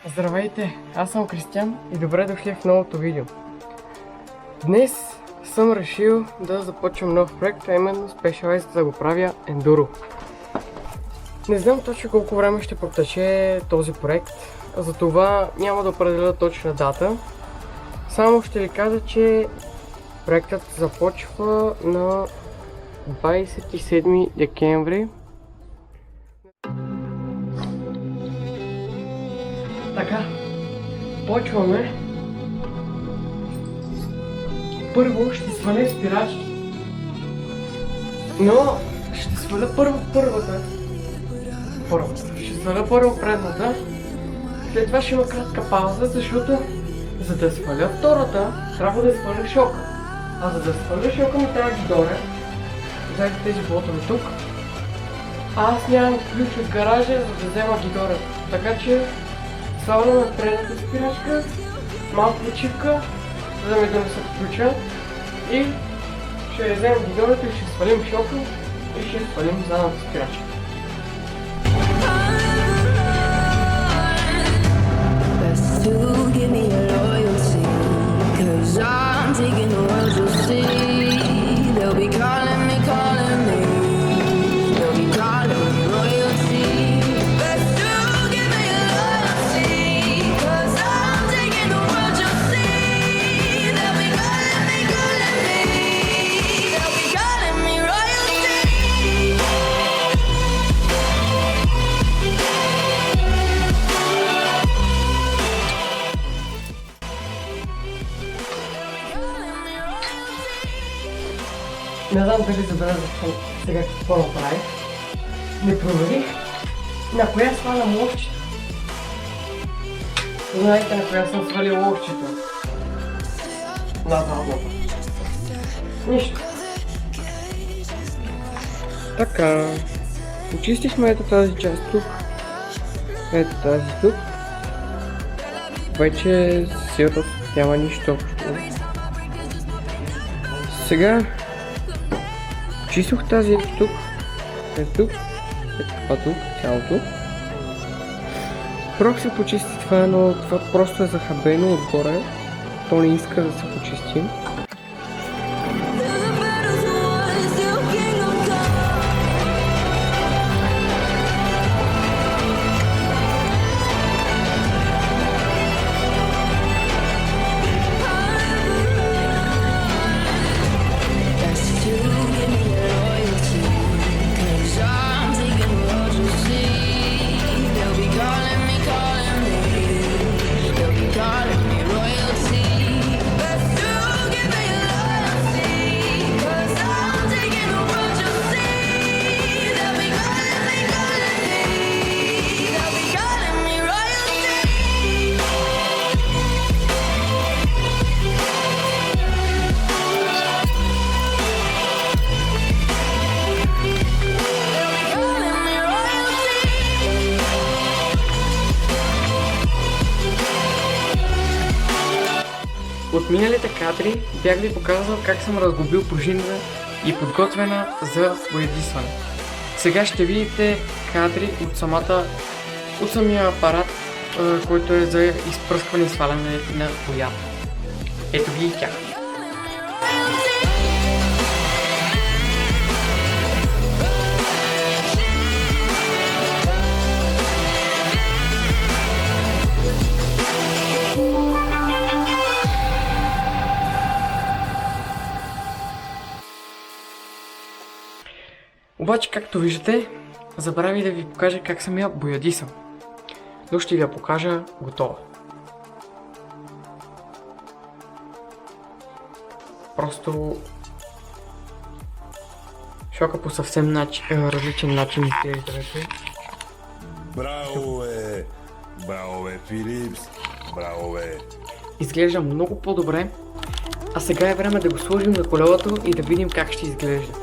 Здравейте, аз съм Кристиан и добре дошли в новото видео. Днес съм решил да започвам нов проект, а именно Specialized да го правя ендуро. Не знам точно колко време ще протече този проект, затова няма да определя точна дата. Само ще ви кажа, че проектът започва на 27 декември. Така, почваме. Първо ще сваля спирачки, но ще сваля първата. Ще сваля първо предната, след това ще има кратка пауза, защото за да сваля втората, трябва да сваля шока. А за да сваля шока ми трябва гидоре. Вземете тези болтове тук. Аз нямам ключ от гаража, за да взема гидоре. Така че свалям предната спирачка, малко почивка, за да ми донеса ключа и ще вземем гидорето и ще свалим шока и ще свалим задната спирачка. Не знам дали забелязахте сега какво направих. Не проверих на коя свалям ловчето. Знаете на коя съм свалил ловчето? На задната. Нищо. Така. Очистихме ето тази част тук. Ето тази тук. Вече сирот няма нищо общо. Сега чистих тази тук, тук, тук, цялото. Прох се почисти това, но това просто е захабено отгоре. То не иска да се почисти. От миналите кадри бях ви показал как съм разглобил пружината и подготвена за боядисване. Сега ще видите кадри от самия апарат, който е за изпръскване и сваляне на боята. Ето ги и тях. Обаче, както виждате, забравих да ви покажа как съм я боядисал. Но ще ви я покажа готова. Просто шока по съвсем различен начин изглежда. Браво бе! Браво бе, Филипс! Браво бе! Изглежда много по-добре, а сега е време да го сложим на колелото и да видим как ще изглежда.